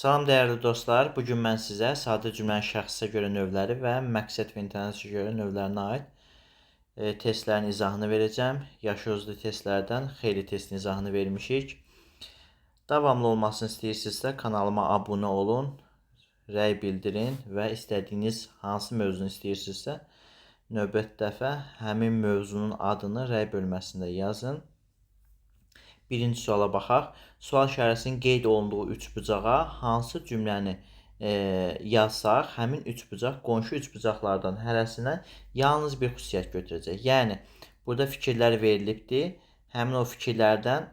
Salam dəyərli dostlar, bugün mən sizə sadə cümlənin şəxsə görə növləri və məqsəd və intonasiyaya görə növlərinə aid testlərin izahını verəcəm. Yaşayozlu testlərdən xeyli testin izahını vermişik. Davamlı olmasını istəyirsinizsə kanalıma abunə olun, rəy bildirin və istədiyiniz hansı mövzunu istəyirsinizsə növbəti dəfə həmin mövzunun adını rəy bölməsində yazın. Birinci suala baxaq. Sual işarəsinin qeyd olunduğu üçbucağa hansı cümləni yazsaq, həmin üçbucaq qonşu üçbucaqlardan hərəsindən yalnız bir xüsusiyyət götürəcək. Yəni, burada fikirlər verilibdir. Həmin o fikirlərdən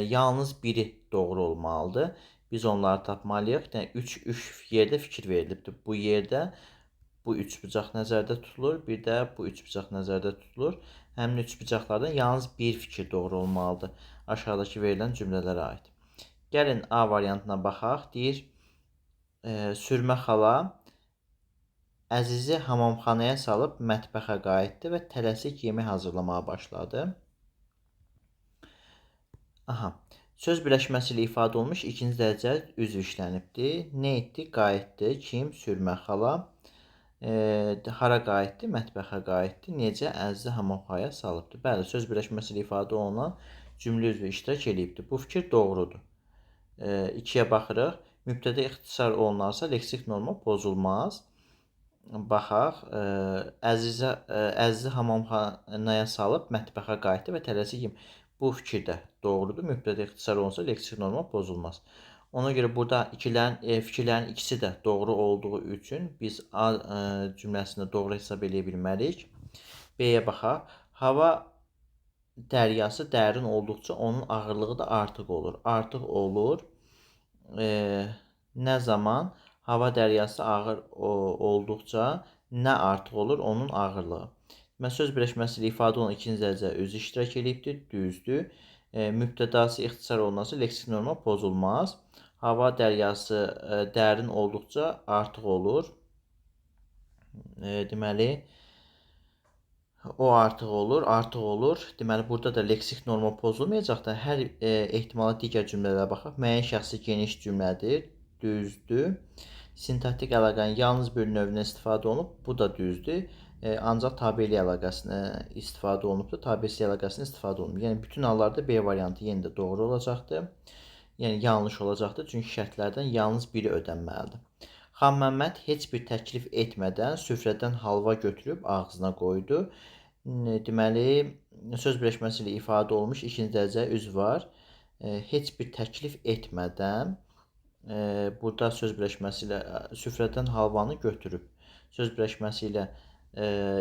yalnız biri doğru olmalıdır. Biz onları tapmalıyıq. Yəni, üç yerdə fikir verilibdir. Bu yerdə bu üçbucaq nəzərdə tutulur. Bir də bu üçbucaq nəzərdə tutulur. Həmin üçbucaqlardan yalnız bir fikir doğru olmalıdır. Aşağıdakı verilən cümlələrə aid. Gəlin A variantına baxaq. Deyir, Sürmə xala Əzizi hamamxanaya salıb mətbəxə qayıtdı və tələsik yemək hazırlamağa başladı. Söz birləşməsi ilə ifadə olmuş ikinci dərəcə üzv işlənibdir. Nə etdi? Qayıtdı. Kim? Sürmə xala. Hara qayıtdı? Mətbəxə qayıtdı. Necə? Əzizi hamamxanaya salıbdı. Bəli, söz birləşməsi ilə ifadə olunan cümlə üzvü iştirak edibdir. Bu fikir doğrudur. 2-yə baxırıq. Mübtədə ixtisar olunarsa leksik norma pozulmaz. Baxaq. Əzizi hamamxanaya salıb mətbəxə qayıtdı və tələsik yemək. Bu fikir də doğrudur. Mübtədə ixtisar olunsa leksik norma pozulmaz. Ona görə burada fikirlərin ikisi də doğru olduğu üçün biz A cümləsində doğru hesab edə bilmərik. B-yə baxaq. Hava dəryası dərin olduqca onun ağırlığı da artıq olur. Artıq olur. Nə zaman? Hava dəryası ağır olduqca nə artıq olur? Onun ağırlığı. Söz birləşməsi ilə ifadə olunan ikinci dərəcə özü iştirak edibdir. Düzdür. Mübtədası ixtisar olunarsa leksik norma pozulmaz. Hava dəryası dərin olduqca artıq olur. Deməli, o artıq olur, artıq olur. Deməli, burada da leksik norma pozulmayacaq da hər ehtimala digər cümlələrə baxaq. Müəyyən şəxsi geniş cümlədir. Düzdür. Sintaktik əlaqənin yalnız bir növündən istifadə olunub. Bu da düzdür. Ancaq tabelik əlaqəsini istifadə olunubdur. Tabesi əlaqəsini istifadə olunub. Yəni, bütün hallarda B variantı yenə də doğru olacaqdır. Yəni, yanlış olacaqdır. Çünki şərtlərdən yalnız biri ödənməlidir. Xan Məmməd heç bir təklif etmədən süfrədən halva götürüb ağzına qoydu. Deməli, söz birləşməsi ilə ifadə olmuş ikinci dərəcə üzv var. Heç bir təklif etmədən burada söz birləşməsi ilə süfrədən halvanı götürüb. Söz birləşməsi ilə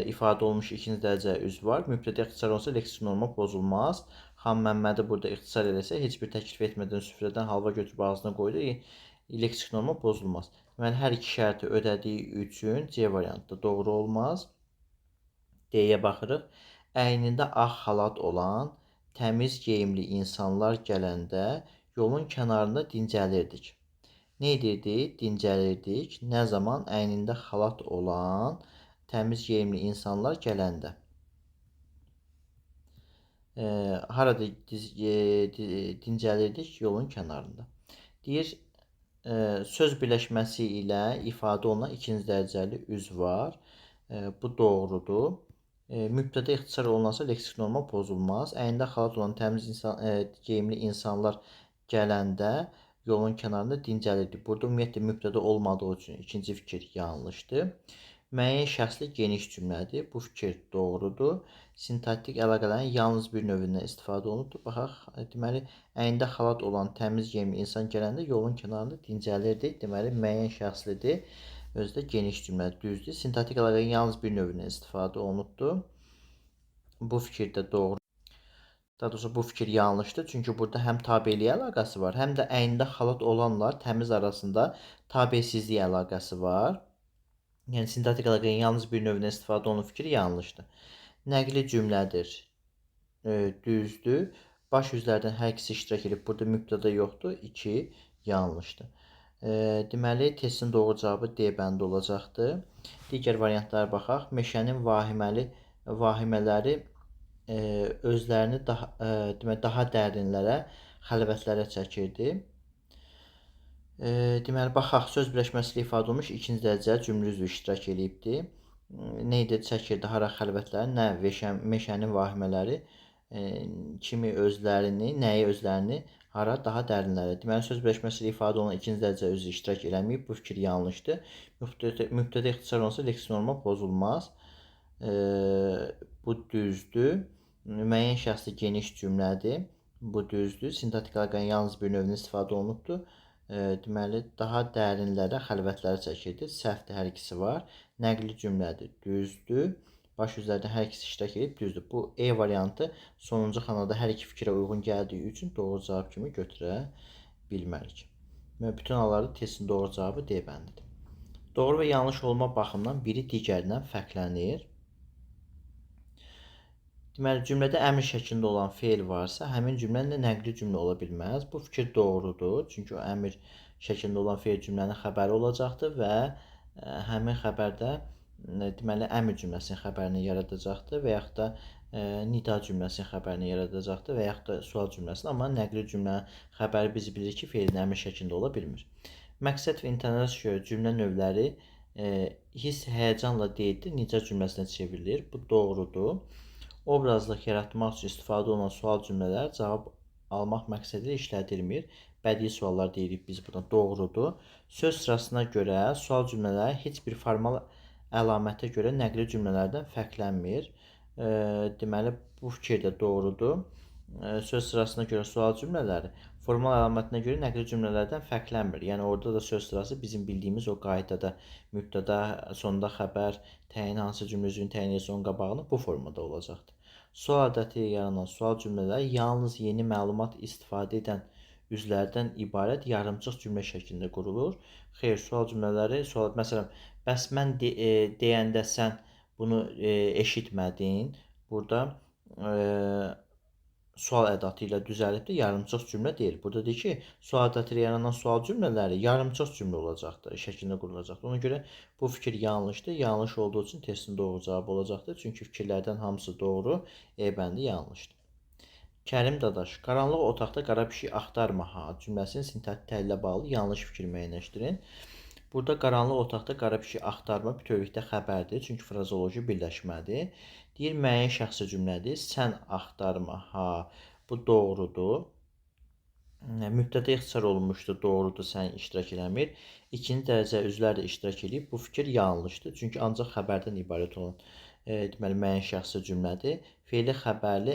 ifadə olmuş ikinci dərəcə üzv var. Mübtədə ixtisar olsa leksik norma pozulmaz. Xan Məmmədi burada ixtisar eləsə, heç bir təklif etmədən süfrədən halva götürüb ağzına qoydu. Leksik norma pozulmaz. Deməli, hər iki şərti ödədiyi üçün C variantı da doğru olmaz. D-yə baxırıq. Əynində ağ xalat olan təmiz geyimli insanlar gələndə yolun kənarında dincəlirdik. Nə edirdik? Dincəlirdik. Nə zaman? Əynində xalat olan təmiz geyimli insanlar gələndə. Harada dincəlirdik? Yolun kənarında. Deyir, söz birləşməsi ilə ifadə olunan ikinci dərəcəli üzv var. Bu doğrudur. Mübtədə ixtisar olunarsa leksik norma pozulmaz. Əynində xalat olan təmiz geyimli insanlar gələndə yolun kənarında dincəlirdik. Burada ümumiyyətlə mübtədə olmadığı üçün ikinci fikir yanlışdır. Müəyyən şəxsli geniş cümlədir. Bu fikir doğrudur. Sintaktik əlaqələrin yalnız bir növündən istifadə olunubdur. Baxaq, deməli, əynində xalat olan təmiz geyimli insan gələndə yolun kənarında dincəlirdi. Deməli, müəyyən şəxslidir. Özü də geniş cümlədir, düzdür. Sintaktik əlaqələrin yalnız bir növündən istifadə olunubdur. Bu fikir də doğru. Daha doğrusu bu fikir yanlışdır. Çünki burada həm tabeliyə əlaqəsi var, həm də əynində xalat olanlar təmiz arasında tabesizlik əlaqəsi var. Yəni, sintaktik əlaqənin yalnız bir növündən istifadə olunan fikir yanlışdır. Nəqli cümlədir. Düzdür. Baş üzlərdən hər ikisi iştirak edib. Burada mübtədə yoxdur. 2 yanlışdır. Deməli, testin doğru cavabı D bəndi olacaqdır. Digər variantlara baxaq. Meşənin vahimələri özlərini daha dərinlərə, xəlvətlərə çəkirdi. Deməli, baxaq, söz birləşməsi ilə ifadə olunmuş ikinci dərəcəli cümlə üzvü iştirak eləyibdir. Nə idi? Çəkirdi hara xəlvətləri, nə meşənin vahimələri kimi özlərini, nəyi özlərini, hara daha dərinlərə. Deməli, söz birləşməsi ilə ifadə olunan ikinci dərəcəli üzvü iştirak eləməyib. Bu fikir yanlışdır. Mübtədə ixtisar olunsa leksik norma pozulmaz. Bu düzdür. Müəyyən şəxsli geniş cümlədir. Bu düzdür. Sintaktik əlaqənin yalnız bir növünün istifadə olunubdur. Deməli, daha dərinlərə, xəlvətlərə çəkirdi. Səhvdir, hər ikisi var. Nəqli cümlədir. Düzdür. Baş üzərində hər ikisi iştirak edib, düzdür. Bu E variantı sonuncu xanada hər iki fikrə uyğun gəldiyi üçün doğru cavab kimi götürə bilmərik. Və bütün hallarda testin doğru cavabı D bəndidir. Doğru və yanlış olma baxımından biri digərindən fərqlənir. Deməli, cümlədə əmr şəklində olan feil varsa, həmin cümlə də nəqli cümlə ola bilməz. Bu fikir doğrudur. Çünki o əmr şəklində olan feil cümlənin xəbəri olacaqdır və həmin xəbərdə deməli əmr cümləsinin xəbərini yaradacaqdır və yaxud da nida cümləsinin xəbərini yaradacaqdır və yaxud da sual cümləsini, amma nəqli cümlə xəbəri biz bilir ki, feilin əmr şəklində ola bilmir. Məqsəd və intensiya görə cümlə növləri hiss, həyəcanla deyildir, nica cümləsinə çevrilir. Bu doğrudur. Obrazlıq yaratmaq üçün istifadə olunan sual cümlələr cavab almaq məqsədi ilə işlədilmir. Bədii suallar deyirik biz buna, doğrudur. Söz sırasına görə sual cümlələri heç bir formal əlamətə görə nəqli cümlələrdən fərqlənmir. Deməli, bu fikir də doğrudur. Söz sırasına görə sual cümlələri formal əlamətinə görə nəqli cümlələrdən fərqlənmir. Yəni, orada da söz sırası bizim bildiyimiz o qaydada mübtəda, sonda xəbər, təyin hansı cümlə üzvünü təyin edirsə onun qabağını bu formada olacaqdır. Sual adəti ilə yaranan sual cümlələri yalnız yeni məlumat istifadə edən üzvlərdən ibarət yarımçıq cümlə şəklində qurulur. Xeyr, sual cümlələri, məsələn, bəs mən deyəndə sən bunu eşitmədin. Burada sual ədatı ilə düzəlibdir, yarımçıq cümlə deyil. Burada deyir ki, sual ədatı ilə yaranan sual cümlələri yarımçıq cümlə olacaqdır, şəklində qurulacaqdır. Ona görə bu fikir yanlışdır. Yanlış olduğu üçün testin doğru cavabı olacaqdır. Çünki fikirlərdən hamısı doğru, E bəndi yanlışdır. Kərim Dadaş, qaranlıq otaqda qara pişik axtarma ha cümləsinin sintaktik təhlillə bağlı yanlış fikir müəyyənləşdirin. Burada qaranlıq otaqda qara pişik axtarma bütövlükdə xəbərdir, çünki frazoloji birləşmədir. Deyir, müəyyən şəxsi cümlədir. Sən axtarma, ha, bu doğrudur. Mübtədə ixtisar olunmuşdur, doğrudur, sən iştirak eləmir. İkinci dərəcə üzvlər də iştirak edib. Bu fikir yanlışdır, çünki ancaq xəbərdən ibarət olan deməli, müəyyən şəxsi cümlədir. Feili xəbərli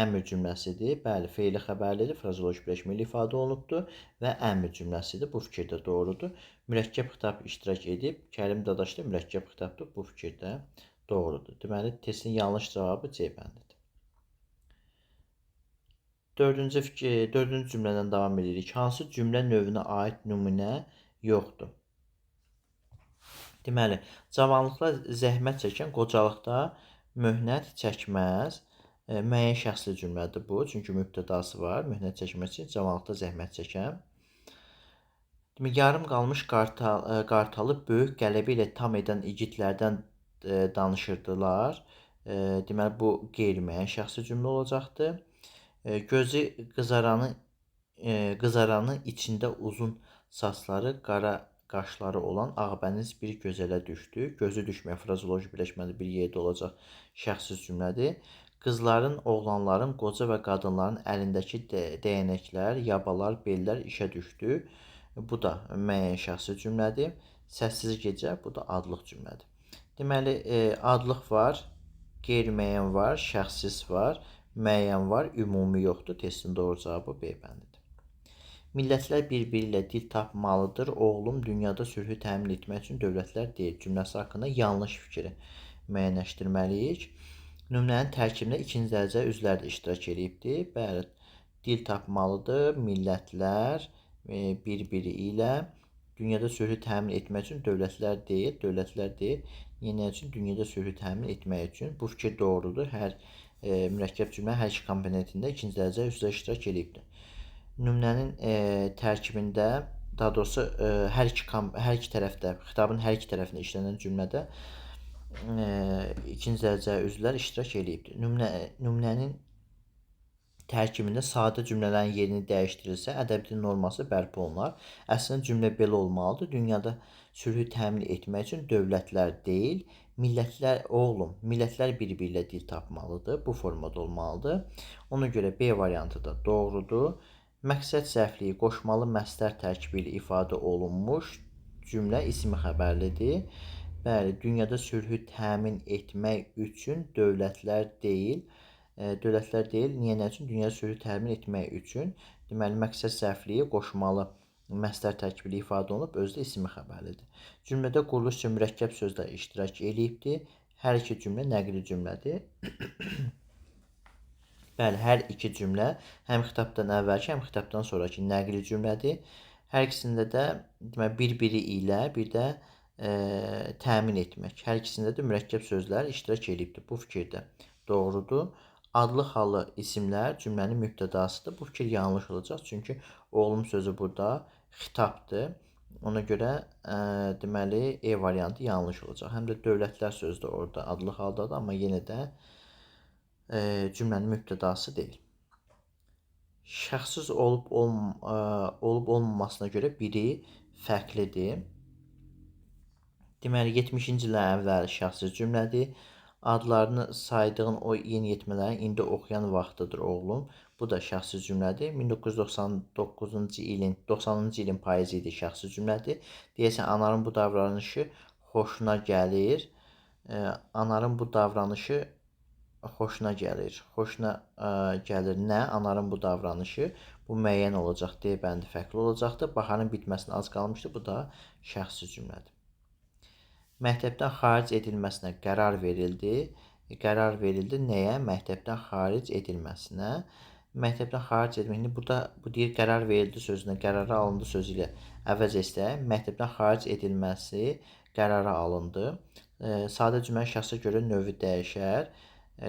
əmr cümləsidir. Bəli, feili xəbərlidir, frazoloji birləşmə ilə ifadə olunubdur və əmr cümləsidir. Bu fikir də doğrudur. Mürəkkəb xitab iştirak edib. Kərim Dadaş da mürəkkəb xitabdır. Bu fikir də doğrudur. Deməli, testin yanlış cavabı C bəndidir. Dördüncü cümlədən davam edirik. Hansı cümlə növünə aid nümunə yoxdur? Deməli, cavanlıqda zəhmət çəkən qocalıqda möhnət çəkməz. Müəyyən şəxsli cümlədir bu. Çünki mübtədası var. Möhnət çəkmək üçün cavanlıqda zəhmət çəkən. Demək, yarım qalmış qartalı böyük qələbə ilə tam edən igidlərdən danışırdılar. Deməli, bu qeyri-müəyyən şəxsi cümlə olacaqdır. Gözü qızaranın içində uzun saçları, qara qaşları olan ağbəniz bir gözələ düşdü. Gözü düşmək frazoloji birləşmədə bir yerdə olacaq şəxsi cümlədir. Qızların, oğlanların, qoca və qadınların əlindəki dəyənəklər, yabalar, bellər işə düşdü. Bu da müəyyən şəxsi cümlədir. Səssiz gecə, bu da adlıq cümlədir. Deməli, adlıq var, qeyri-müəyyən var, şəxsiz var, müəyyən var, ümumi yoxdur. Testin doğru cavabı B bəndidir. Millətlər bir-biri ilə dil tapmalıdır. Oğlum, dünyada sülhü təmin etmək üçün dövlətlər deyil. Cümləsi haqqında yanlış fikri müəyyənləşdirməliyik. Nümunənin tərkibində ikinci dərəcə üzvlər də iştirak edibdir. Bəli, dil tapmalıdır. Millətlər bir-biri ilə dünyada sülhü təmin etmək üçün dövlətlər deyil. Nə üçün? Dünyada sülhü təmin etmək üçün. Bu fikir doğrudur. Hər mürəkkəb cümlə hər iki komponentində ikinci dərəcə üzvlər iştirak edibdir. Nümunənin tərkibində, daha doğrusu hər iki tərəfdə, xitabın hər iki tərəfində işlənən cümlədə ikinci dərəcə üzvlər iştirak edibdir. Nümunənin tərkibində sadə cümlələrin yerini dəyişdirilsə, ədəbi dilin norması bərpa olunar. Əslində cümlə belə olmalıdır. Dünyada sülhü təmin etmək üçün dövlətlər deyil, millətlər bir-biri ilə dil tapmalıdır. Bu formada olmalıdır. Ona görə B variantı da doğrudur. Məqsəd zərfliyi qoşmalı məstər tərkibi ilə ifadə olunmuş cümlə ismi xəbərlidir. Bəli, dünyada sülhü təmin etmək üçün dövlətlər deyil. Niyə, nə üçün? Dünyada sülhü təmin etmək üçün. Deməli, məqsəd zərfliyi qoşmalı məstər tərkibi ilə ifadə olunub, özü də ismi xəbərlidir. Cümlədə quruluş üçün mürəkkəb sözlər iştirak eləyibdir. Hər iki cümlə nəqli cümlədir. Bəli, hər iki cümlə həm xitabdan əvvəlki, həm xitabdan sonraki nəqli cümlədir. Hər ikisində də deməli, bir-biri ilə bir də təmin etmək. Hər ikisində də mürəkkəb sözlər iştirak eləyibdir. Bu fikirdə doğrudur. Adlı xalı isimlər cümlənin mübtədasıdır. Bu fikir yanlış olacaq. Çünki oğlum sözü burada xitabdır. Ona görə deməli E variantı yanlış olacaq. Həm də dövlətlər sözü də orada adlı xaldadır, amma yenə də cümlənin mübtədası deyil. Şəxssiz olub-olmamasına görə biri fərqlidir. Deməli, 70-ci illərin əvvəli şəxssiz cümlədir. Adlarını saydığın o yeniyetmələrin indi oxuyan vaxtıdır oğlum. Bu da şəxssiz cümlədir. 1999-cu ilin, 90-cı ilin payızı idi şəxssiz cümlədir. Deyəsən, anarın bu davranışı xoşuna gəlir. Anarın bu davranışı xoşuna gəlir. Xoşuna gəlir nə? Anarın bu davranışı. Bu müəyyən olacaq. D bəndi fərqli olacaqdır. Baharın bitməsinə az qalmışdı. Bu da şəxssiz cümlədir. Məktəbdən xaric edilməsinə qərar verildi. Qərar verildi nəyə? Məktəbdən xaric edilməsinə. Məktəbdən xaric edilmək. Burada bu deyir qərar verildi sözünə, qərara alındı sözü ilə əvəz etsək, məktəbdən xaric edilməsi qərara alındı. Sadə cümlənin şəxsə görə növü dəyişər.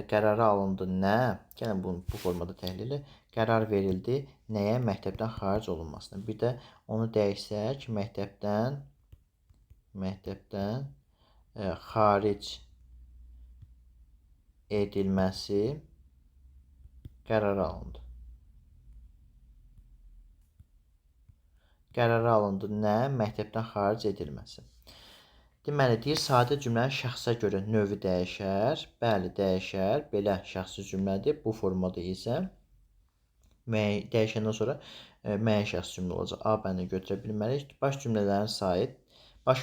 Qərara alındı nə? Gəlin bu formada təhlil edilir. Qərar verildi nəyə? Məktəbdən xaric olunmasına. Bir də onu dəyişsək, məktəbdən xaric edilməsi qərara alındı. Qərara alındı nə? Məktəbdən xaric edilməsi. Deməli, deyir, sadə cümlənin şəxsə görə növü dəyişər. Bəli, dəyişər. Belə şəxsiz cümlədir. Bu formada isə dəyişəndən sonra müəyyən şəxs cümlə olacaq. A bəndini götürə bilmərik. Baş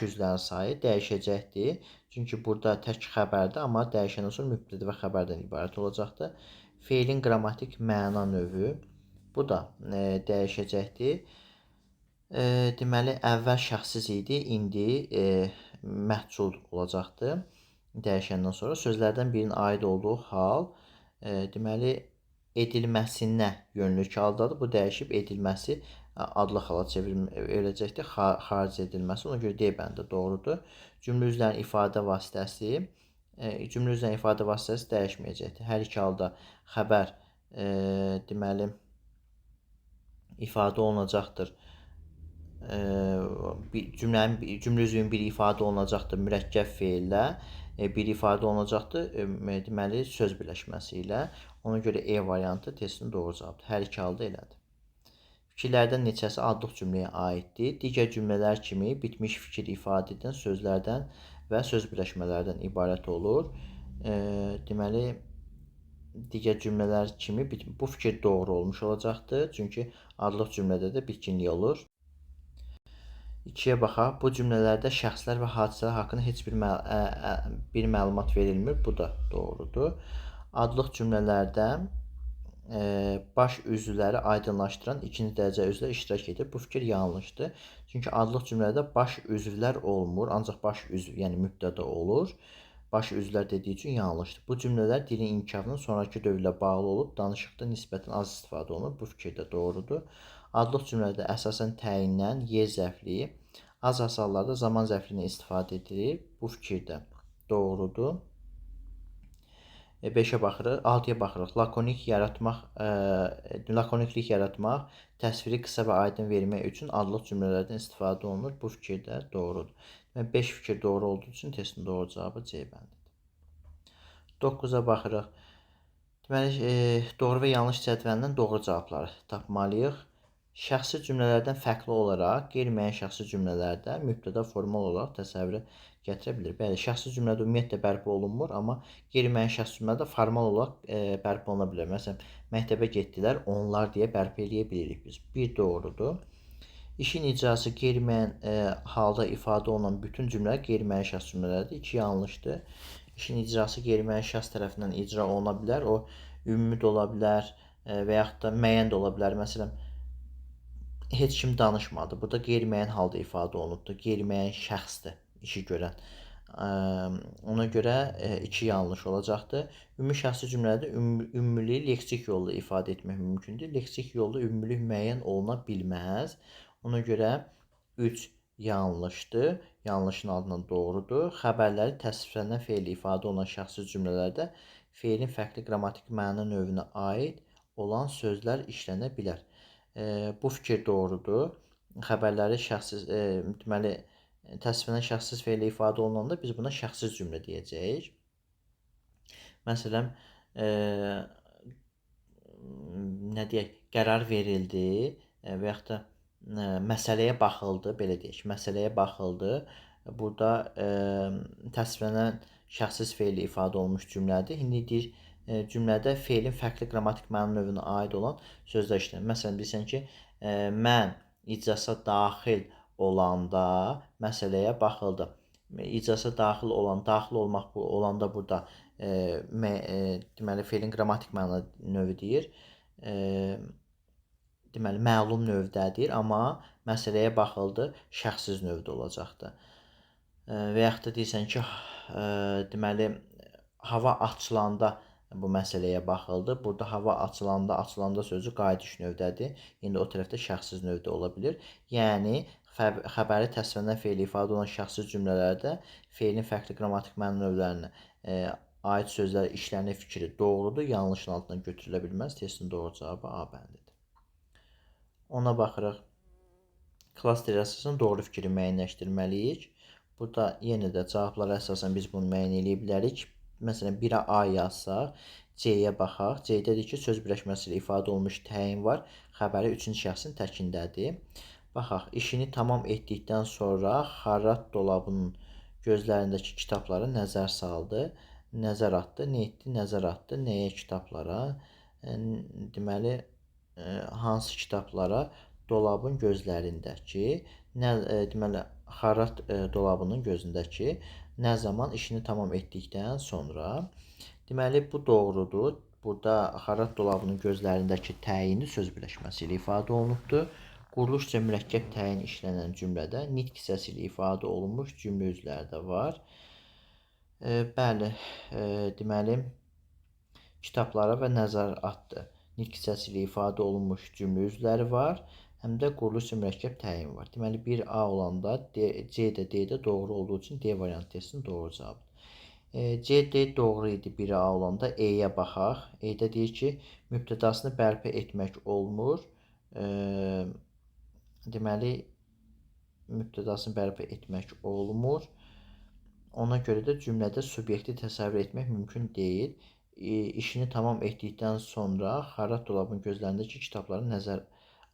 üzvlərin sayı dəyişəcəkdir. Çünki burada tək xəbərdir, amma dəyişəndən sonra mübtədə və xəbərdən ibarət olacaqdır. Feilin qrammatik məna növü. Bu da dəyişəcəkdir. Deməli, əvvəl şəxssiz idi, indi məhcul olacaqdır. Dəyişəndən sonra sözlərdən birinin aid olduğu hal, deməli, edilməsinə yönlük haldadır. Bu dəyişib edilməsi adlı hala çevriləcəkdir. Xaric edilməsi. Ona görə D bəndi doğrudur. Cümlə üzvlərinin ifadə vasitəsi dəyişməyəcəkdir. Hər iki halda xəbər deməli ifadə olunacaqdır. Cümlə üzvünün biri ifadə olunacaqdır mürəkkəb feillə, biri ifadə olunacaqdır deməli söz birləşməsi ilə. Ona görə E variantı testin doğru cavabdır. Hər iki halda elədir. Fikirlərdən neçəsi adlıq cümləyə aiddir? Digər cümlələr kimi bitmiş fikir ifadə edən sözlərdən və söz birləşmələrdən ibarət olur. Deməli, digər cümlələr kimi bu fikir doğru olmuş olacaqdır. Çünki adlıq cümlədə də bitkinlik olur. 2-yə baxaq. Bu cümlələrdə şəxslər və hadisələr haqqında heç bir məlumat verilmir. Bu da doğrudur. Adlıq cümlələrdə baş üzvləri aydınlaşdıran ikinci dərəcə üzvlər iştirak edir. Bu fikir yanlışdır. Çünki adlıq cümlədə baş üzvlər olmur, ancaq baş üzv, yəni mübtəda olur. Baş üzvlər dediyi üçün yanlışdır. Bu cümlələr dilin inkişafının sonraki dövrlə bağlı olub, danışıqda nisbətən az istifadə olunur. Bu fikir də doğrudur. Adlıq cümlədə əsasən təyindən yer zərfliyi, az hallarda zaman zərfliyinə istifadə edilir. Bu fikir də doğrudur. 5-ə baxırıq, 6-ya baxırıq. Lakoniklik yaratmaq, təsviri qısa və aydın vermək üçün adlıq cümlələrdən istifadə olunur. Bu fikir də doğrudur. 5 fikir doğru olduğu üçün testin doğru cavabı C bəndidir. 9-a baxırıq. Deməli, doğru və yanlış cədvəlindən doğru cavabları tapmalıyıq. Şəxsi cümlələrdən fərqli olaraq qeyri-müəyyən şəxsi cümlələrdə mübtəda formal olaraq təsəvvürə gətirə bilir. Bəli, şəxsi cümlədə ümumiyyətlə bərpa olunmur, amma qeyri-müəyyən şəxsi cümlədə formal olaraq bərpa oluna bilər. Məsələn, məktəbə getdilər, onlar deyə bərpa eləyə bilirik biz. Bir doğrudur. İşin icrası qeyri-müəyyən halda ifadə olunan bütün cümlələr qeyri-müəyyən şəxs cümlələrdir. 2 yanlışdır. İşin icrası qeyri-müəyyən şəxs tərəfindən icra oluna bilər. O ümumi də ola bilər və yaxud da müəyyən də ola bilər. Məsələn, heç kim danışmadı. Burada qeyri-müəyyən halda ifadə olunubdur. Qeyri-müəyyən şəxsdir işi görən. Ona görə 2 yanlış olacaqdır. Ümumi şəxsi cümlədə ümumilik leksik yolla ifadə etmək mümkündür. Leksik yolla ümumilik müəyyən oluna bilməz. Ona görə 3 yanlışdır. Yanlışın ardından doğrudur. Xəbərləri təsvirlənən fe'li ifadə olunan şəxsi cümlələrdə fe'lin fərqli qrammatik məna növünə aid olan sözlər işlənə bilər. Bu fikir doğrudur. Xəbərləri şəxsiz, deməli, təsvirlənən şəxsiz fe'li ifadə olunanda biz buna şəxsiz cümlə deyəcəyik. Məsələn, nə deyək, qərar verildi və yaxud da məsələyə baxıldı, belə deyək, məsələyə baxıldı. Burada təsvirlənən şəxsiz fe'li ifadə olunmuş cümlədir. İndi deyir, cümlədə fe'lin fərqli qrammatik məna növünə aid olan sözlər işlənir. Məsələn, bilirsən ki, mən iclasa daxil olanda məsələyə baxıldı. İclasa daxil olan, daxil olmaq bu olanda burada deməli fe'lin qrammatik məna növü deyir. Deməli, məlum növdədir, amma məsələyə baxıldı, şəxsiz növdə olacaqdır. Və yaxud da deyirsən ki, deməli, hava açılanda bu məsələyə baxıldı. Burada hava açılanda sözü qayıdış növdədir. İndi o tərəfdə şəxsiz növdə ola bilir. Yəni, xəbəri təsvirlənən fe'li ifadə olunan şəxsiz cümlələrdə fe'lin fərqli qrammatik məna növlərinə aid sözlər işlənir fikri doğrudur. Yanlışın altından götürülə bilməz. Testin doğru cavabı A bəndidir. Ona baxırıq. Klaster əsasən doğru fikri müəyyənləşdirməliyik. Burada yenə də cavablara əsasən biz bunu müəyyən edə bilərik. Məsələn, 1-ə A yazsaq, C-yə baxaq. C-də deyir ki, söz birləşməsi ilə ifadə olunmuş təyin var. Xəbəri 3-cü şəxsin təkindədir. Baxaq, işini tamam etdikdən sonra xarrat dolabının gözlərindəki kitablara nəzər saldı. Nəzər atdı. Nə etdi? Nəzər atdı. Nəyə? Kitablara. Deməli, hansı kitablara? Dolabın gözlərindəki, deməli, xarrat dolabının gözündəki nə zaman işini tamam etdikdən sonra. Deməli, bu doğrudur. Burada xarrat dolabının gözlərindəki təyini söz birləşməsi ilə ifadə olunubdur. Quruluşca mürəkkəb təyin işlənən cümlədə nitq hissəsi ilə ifadə olunmuş cümlə üzvləri də var. Bəli, deməli, kitablara və nəzər atdı. Nitq hissəsi ilə ifadə olunmuş cümlə üzvləri var. Həm də quruluşca mürəkkəb təyin var. Deməli, 1A olanda C də D də doğru olduğu üçün D variantı testinin doğru cavabıdır. C, D doğru idi 1A olanda. E-yə baxaq. E-də deyir ki, mübtədasını bərpa etmək olmur. Deməli, mübtədasını bərpa etmək olmur. Ona görə də cümlədə subyekti təsəvvür etmək mümkün deyil. İşini tamam etdikdən sonra xarrat dolabının gözlərindəki kitablara nəzər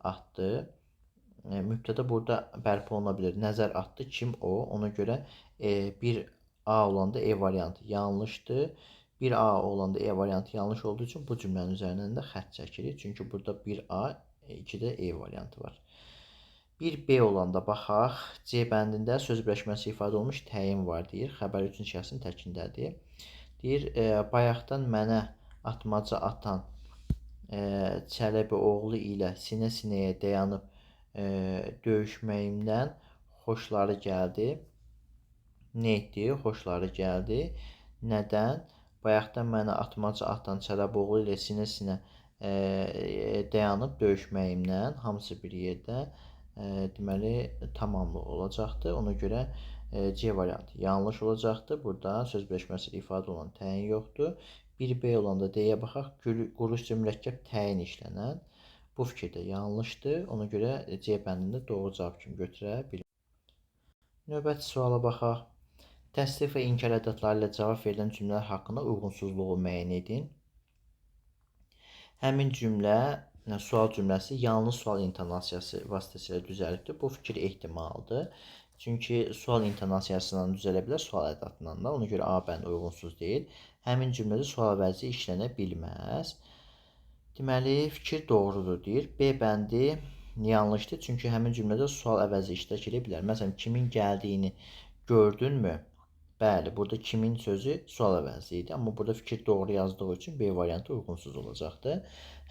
atdı. Mübtəda burada bərpa oluna bilər. Nəzər atdı. Kim o? Ona görə 1A olanda E variantı yanlışdır. 1A olanda E variantı yanlış olduğu üçün bu cümlənin üzərindən də xətt çəkilir. Çünki burada 1A, 2-də E variantı var. 1B olanda baxaq. C bəndində söz birləşməsi ifadə olunmuş təyin var deyir. Xəbər 3-cü şəxsin təkindədir. Deyir, bayaqdan mənə atmaca atan Çələbi oğlu ilə sinə-sinəyə dayanıb döyüşməyimdən xoşları gəldi. Nə etdi? Xoşları gəldi. Nədən? Bayaqdan mənə atmaca atan Çələbi oğlu ilə sinə-sinə dayanıb döyüşməyimdən, hamısı bir yerdə, deməli, tamamlı olacaqdır. Ona görə C variantı yanlış olacaqdır. Burada söz birləşməsi ilə ifadə olan təyin yoxdur. 1B olanda D-yə baxaq. Quruluşca mürəkkəb təyin işlənən. Bu fikir də yanlışdır. Ona görə C bəndində doğru cavab kimi götürə bilmərik. Növbəti suala baxaq. Təsdiq və inkar ədədləri ilə cavab verilən cümlələr haqqında uyğunsuzluğu müəyyən edin. Həmin cümlə, sual cümləsi yalnız sual intonasiyası vasitəsilə düzəlibdir. Bu fikir ehtimaldır. Çünki sual intonasiyasından düzələ bilər, sual ədatından da. Ona görə A bəndi uyğunsuz deyil. Həmin cümlədə sual əvəzi işlənə bilməz. Deməli, fikir doğrudur deyir. B bəndi yanlışdır. Çünki həmin cümlədə sual əvəzi iştirak edə bilər. Məsələn, kimin gəldiyini gördünmü? Bəli, burada kimin sözü sual əvəzi idi. Amma burada fikir doğru yazdığı üçün B variantı uyğunsuz olacaqdır.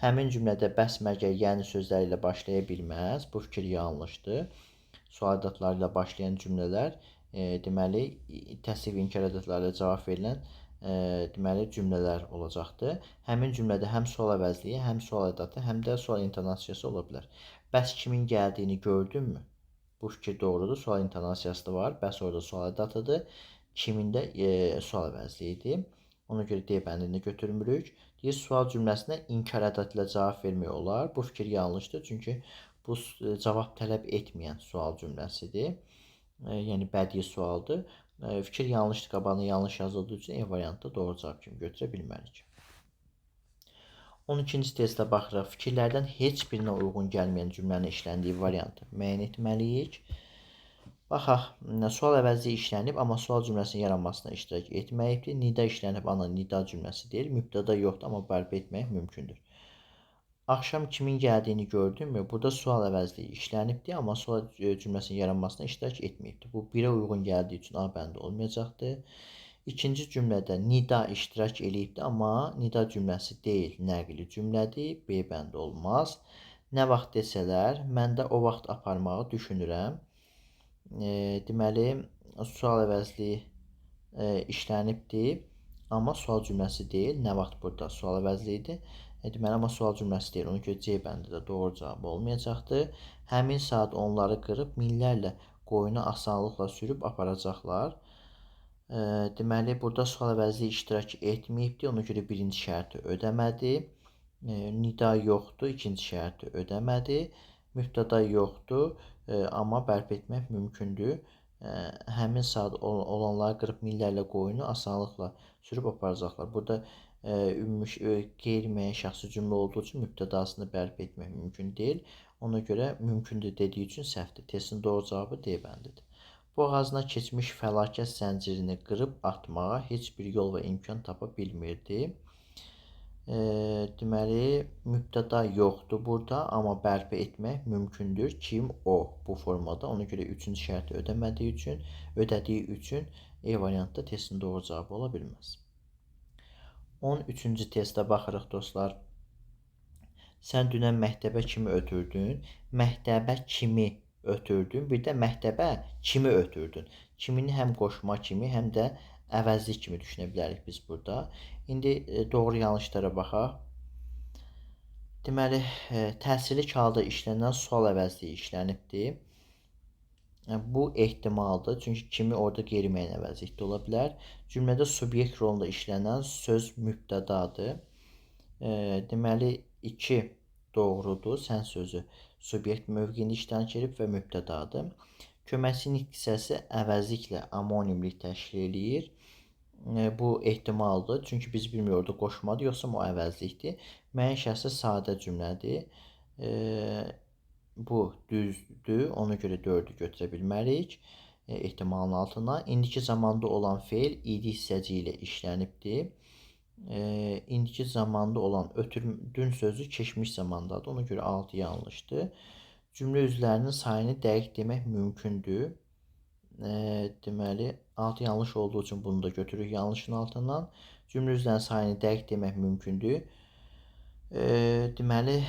Həmin cümlədə bəs, məgər, yəni sözləri ilə başlaya bilməz. Bu fikir yanlışdır. Sual ədatları ilə başlayan cümlələr deməli, təsdiq və inkar ədatları ilə cavab verilən deməli, cümlələr olacaqdır. Həmin cümlədə həm sual əvəzliyi, həm sual ədatı, həm də sual intonasiyası ola bilər. Bəs kimin gəldiyini gördünmü? Bu fikir doğrudur. Sual intonasiyası da var. Bəs orada sual ədatıdır. Kimində sual əvəzliyidir. Ona görə D bəndini götürmürük. Deyir, sual cümləsinə inkar ədatı ilə cavab vermək olar. Bu fikir yanlışdır. Çünki bu cavab tələb etməyən sual cümləsidir. Yəni bədii sualdır. Fikir yanlışdır. Qabağına yanlış yazıldığı üçün E variantı doğru cavab kimi götürə bilmərik. 12-ci testə baxırıq. Fikirlərdən heç birinə uyğun gəlməyən cümlənin işləndiyi variantı müəyyən etməliyik. Baxaq, sual əvəzi işlənib, amma sual cümləsinin yaranmasına iştirak etməyibdir. Nida işlənib, amma nida cümləsi deyil. Mübtəda yoxdur, amma bərpa etmək mümkündür. Axşam kimin gəldiyini gördünmü? Burada sual əvəzliyi işlənibdir, amma sual cümləsinin yaranmasına iştirak etməyibdir. Bu 1-ə uyğun gəldiyi üçün A bəndi olmayacaqdır. İkinci cümlədə nida iştirak eləyibdir, amma nida cümləsi deyil, nəqli cümlədir. B bəndi olmaz. Nə vaxt desələr, mən də o vaxt aparmağı düşünürəm. Deməli, sual əvəzliyi işlənibdir, amma sual cümləsi deyil. Nə vaxt burada sual əvəzliyidir. Deməli, amma sual cümləsi deyil. Ona görə C bəndi də doğru cavab olmayacaqdır. Həmin saat onları qırıb minlərlə qoyunu asanlıqla sürüb aparacaqlar. Deməli, burada sual əvəzliyi iştirak etməyibdir. Ona görə birinci şərti ödəmədi. Nida yoxdur, ikinci şərti ödəmədi. Mübtəda yoxdur, amma bərpa etmək mümkündür. Həmin saat olanları qırıb minlərlə qoyunu asanlıqla sürüb aparacaqlar. Burada qeyri-müəyyən şəxsi cümlə olduğu üçün mübtədasını bərpa etmək mümkün deyil. Ona görə mümkündür dediyi üçün səhvdir. Testin doğru cavabı D bəndidir. Boğazına keçmiş fəlakət zəncirini qırıb atmağa heç bir yol və imkan tapa bilmirdi. Deməli, mübtəda yoxdur burada, amma bərpa etmək mümkündür. Kim? O. Bu formada. Ona görə 3-cü şərti ödədiyi üçün E variantda testin doğru cavabı ola bilməz. 13-cü testə baxırıq dostlar. Sən dünən məktəbə kimi ötürdün? Məktəbə kimi ötürdün. Bir də məktəbə kimi ötürdün. Kimini həm qoşma kimi, həm də əvəzlik kimi düşünə bilərik biz burada. İndi doğru yanlışlara baxaq. Deməli, təsirli kağıda işlənən sual əvəzliyi işlənibdir. Bu ehtimaldır. Çünki kimi orada qeyri-müəyyən əvəzlikdə ola bilər. Cümlədə subyekt rolunda işlənən söz mübtədadır. Deməli, 2 doğrudur. Sən sözü subyekt mövqeyində iştirak edib və mübtədadır. Köməkçilik hissəsi əvəzliklə amonimlik təşkil eləyir. Bu ehtimaldır. Çünki biz bilmirik orada qoşmadır, yoxsa o əvəzlikdir. Müəyyən şəxsi sadə cümlədir. Bu düzdür. Ona görə 4-ü götürə bilmərik. Ehtimalın altına. İndiki zamanda olan feil id hissəci ilə işlənibdir. İndiki zamanda olan ötürdün sözü keçmiş zamandadır. Ona görə 6 yanlışdır. Cümlə üzvlərinin sayını dəqiq demək mümkündür. Deməli, 6 yanlış olduğu üçün bunu da götürürük yanlışın altından. Cümlə üzvlərinin sayını dəqiq demək mümkündür. Deməli,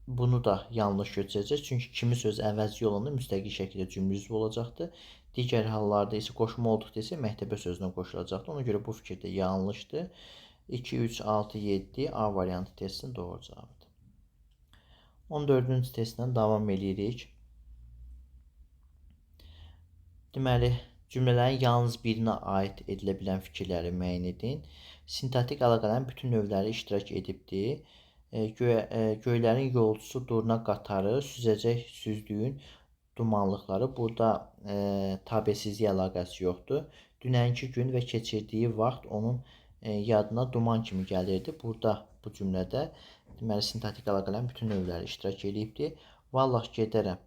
bunu da yanlış götürəcək. Çünki kimi söz əvəzli olanda müstəqil şəkildə cümlə üzvü olacaqdır. Digər hallarda isə qoşma olduqda isə məktəbə sözünə qoşulacaqdır. Ona görə bu fikir də yanlışdır. 2, 3, 6, 7 A variantı testin doğru cavabıdır. 14-cü testdən davam edirik. Deməli, cümlələrin yalnız birinə aid edilə bilən fikirləri müəyyən edin. Sintaktik əlaqələrin bütün növləri iştirak edibdir. Göylərin yolcusu durna qatarı, süzəcək süzdüyün dumanlıqları. Burada tabesizlik əlaqəsi yoxdur. Dünənki gün və keçirdiyi vaxt onun yadına duman kimi gəlirdi. Burada bu cümlədə deməli sintaktik əlaqələrin bütün növləri iştirak edibdir. Vallah gedərəm,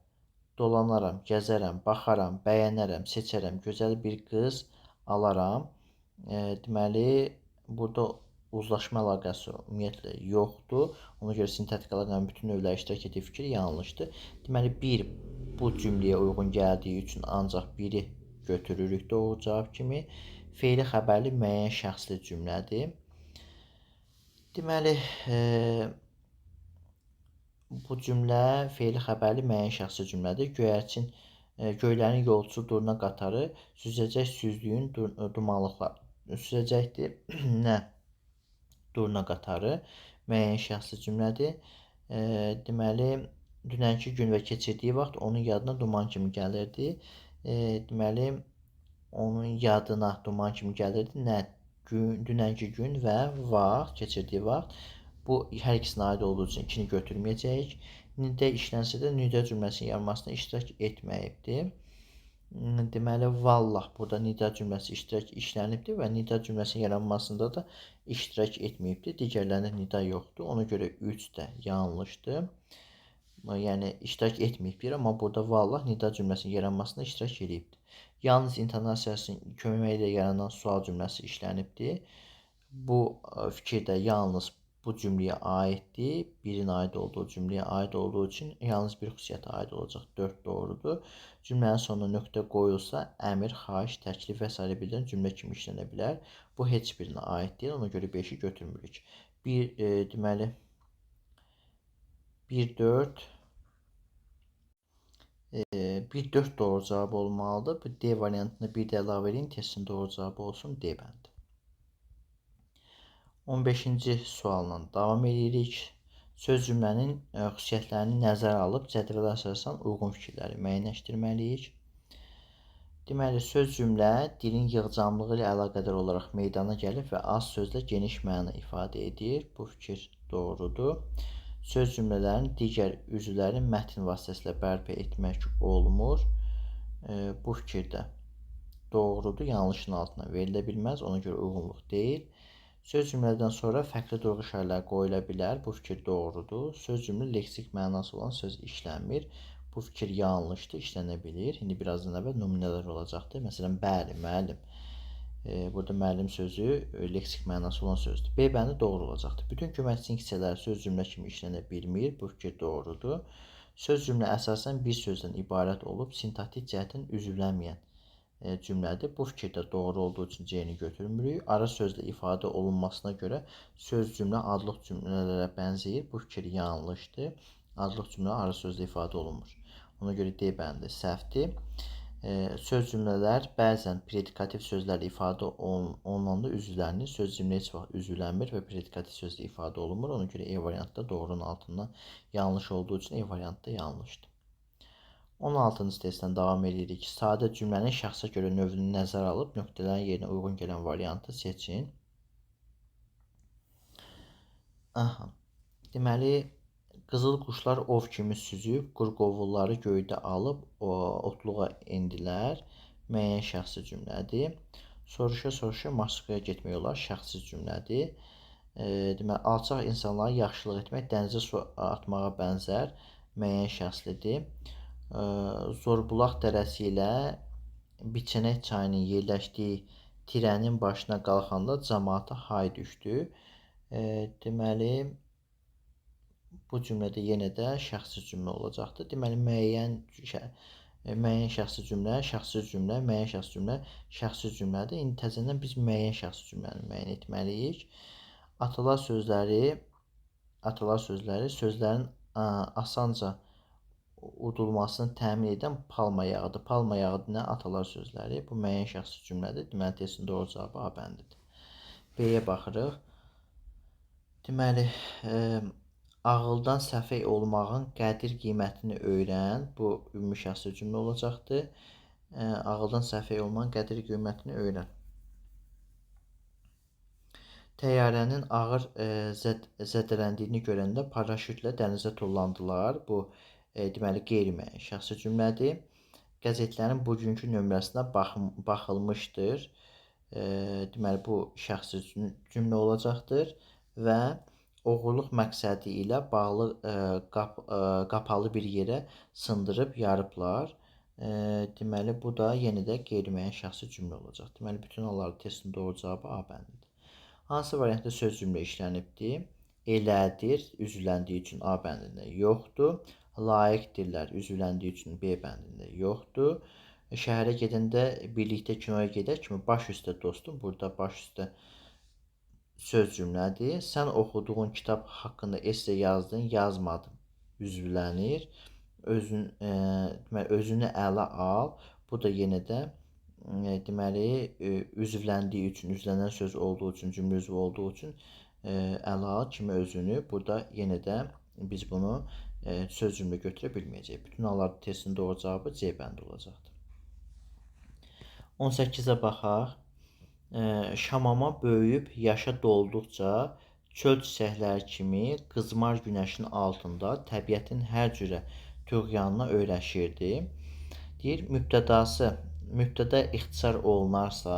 dolanaram, gəzərəm, baxaram, bəyənərəm, seçərəm, gözəl bir qız alaram. Deməli burada uzlaşma əlaqəsi ümumiyyətlə yoxdur. Ona görə sintaktik əlaqələrin bütün növləri iştirak etdiyi fikir yanlışdır. Deməli bir bu cümləyə uyğun gəldiyi üçün ancaq biri götürürük doğru cavab kimi. Fe'li xəbərli müəyyən şəxsli cümlədir. Deməli bu cümlə fe'li xəbərli müəyyən şəxsli cümlədir. Göyərçin göylərin yolçu durna qatarı süzəcək süzlüyün dumanlıqlar. Süzəcəkdir nə? Durna qatarı müəyyən şəxsli cümlədir. Deməli dünənki gün və keçirdiyi vaxt onun yadına duman kimi gəlirdi. Deməli onun yadına duman kimi gəlirdi nə? Dünənki gün və vaxt, keçirdiyi vaxt. Bu hər ikisinə aid olduğu üçün ikini götürməyəcəyik. Nidə işlənsə də nidə cümləsinin yaranmasına iştirak etməyibdir. Deməli vallah burada nida cümləsi işlənibdir və nida cümləsinin yaranmasında da iştirak etməyibdir. Digərlərində nida yoxdur. Ona görə 3 də yanlışdır. Yəni iştirak etməyibdir, amma burada vallah nida cümləsinin yaranmasında iştirak edibdir. Yalnız intonasiyasının köməyi ilə yaranan sual cümləsi işlənibdir. Bu fikir də yalnız bu cümləyə aiddir. Birin aid olduğu cümləyə aid olduğu üçün yalnız bir xüsusiyyətə aid olacaq. 4 doğrudur. Cümlənin sonuna nöqtə qoyulsa, əmr, xahiş, təklif və s. bildirən cümlə kimi işlənə bilər. Bu heç birinə aid deyil. Ona görə 5-i götürmürük. Deməli 1-4 1-4 doğru cavab olmalıdır. Bu D variantına bir də əlavə edin. Testin doğru cavabı olsun D bəndi. 15-ci sualla davam edirik. Söz cümlənin xüsusiyyətlərini nəzərə alıb cədvələ əsasən uyğun fikirləri müəyyənləşdirməliyik. Deməli, söz cümlə dilin yığcamlığı ilə əlaqədar olaraq meydana gəlib və az sözlə geniş məna ifadə edir. Bu fikir doğrudur. Söz cümlələrin digər üzvləri mətn vasitəsilə bərpa etmək olmur. Bu fikir də doğrudur. Yanlışın altına verilə bilməz. Ona görə uyğunluq deyil. Söz cümlədən sonra fərqli durğu işarələri qoyula bilər. Bu fikir doğrudur. Söz cümlə leksik mənası olan söz işlənmir. Bu fikir yanlışdır, işlənə bilir. İndi birazdan əvvəl nümunələr olacaqdır. Məsələn, bəli, müəllim. Burada müəllim sözü leksik mənası olan sözdür. B bəndi doğru olacaqdır. Bütün köməkçi hissələri söz cümlə kimi işlənə bilmir. Bu fikir doğrudur. Söz cümlə əsasən bir sözdən ibarət olub, sintaktik cəhətdən üzvlənməyən cümlədir. Bu fikir də doğru olduğu üçün C-ni götürmürük. Ara sözlə ifadə olunmasına görə söz cümlə adlıq cümlələrə bənzəyir. Bu fikir yanlışdır. Adlıq cümlə ara sözlə ifadə olunmur. Ona görə D bəndi səhvdir. Söz cümlələr bəzən predikativ sözlərlə ifadə olunanda üzvlərini söz cümlə heç vaxt üzvlənmir və predikativ sözlə ifadə olunmur. Ona görə E variantda doğrunun altından yanlış olduğu üçün E variantda yanlışdır. 16-cı testdən davam edirik. Sadə cümlənin şəxsə görə növünü nəzərə alıb nöqtələrin yerinə uyğun gələn variantı seçin. Deməli, qızıl quşlar ov kimi süzüb, qırqovulları göydə alıb otluğa endilər. Müəyyən şəxsi cümlədir. Soruşa-soruşa Moskvaya getmək olar. Şəxsi cümlədir. Deməli, alçaq insanlara yaxşılıq etmək dənizə su atmağa bənzər. Müəyyən şəxslidir. Zorbulaq dərəsi ilə Biçənək çayının yerləşdiyi tirənin başına qalxanda cəmaata hay düşdü. Deməli, bu cümlədə yenə də şəxsi cümlə olacaqdır. Deməli, müəyyən şəxsi cümlə, şəxsi cümlə, müəyyən şəxsi cümlə, şəxsi cümlədir. İndi təzədən biz müəyyən şəxsi cümləni müəyyən etməliyik. Atalar sözləri sözlərin asanca udulmasını təmin edən palma yağıdır. Palma yağıdır nə? Atalar sözləri. Bu müəyyən şəxsi cümlədir. Deməli, testin doğru cavabı A bəndidir. B-yə baxırıq. Deməli, ağıldan səfeh olmağın qədir qiymətini öyrən. Bu ümumi şəxsi cümlə olacaqdır. Ağıldan səfeh olmağın qədir qiymətini öyrən. Təyyarənin ağır zədələndiyini görəndə paraşütlə dənizə tullandılar. Bu deməli, qeyri-müəyyən şəxsi cümlədir. Qəzetlərin bugünkü nömrəsinə baxılmışdır. deməli bu şəxsi cümlə olacaqdır və oğurluq məqsədi ilə bağlı qapalı bir yerə sındırıb yarıblar. Deməli bu da yenə də qeyri-müəyyən şəxsi cümlə olacaq. Deməli bütün hallarda testin doğru cavabı A bəndidir. Hansı variantda söz cümlə işlənibdir? Elədir, üzvləndiyi üçün A bəndində yoxdur. Layiqdirlər, üzvləndiyi üçün B bəndində yoxdur. Şəhərə gedəndə birlikdə kinoya gedək kimi baş üstə dostum. Burada baş üstə söz cümlədir. Sən oxuduğun kitab haqqında esse yazdın, yazmadın. Üzvlənir. Özünü ələ al. Bu da yenə də deməli üzvləndiyi üçün, üzvlənən söz olduğu üçün, cümlə üzvü olduğu üçün ələ al kimi özünü. Burada yenə də biz bunu söz cümlə götürə bilməyəcəyik. Bütün hallarda testin doğru cavabı C bəndi olacaqdır. 18-ə baxaq. Şamama böyüyüb yaşa dolduqca çöl çiçəkləri kimi qızmar günəşin altında təbiətin hər cürə tüğyanına öyrəşirdi. Deyir, mübtəda ixtisar olunarsa,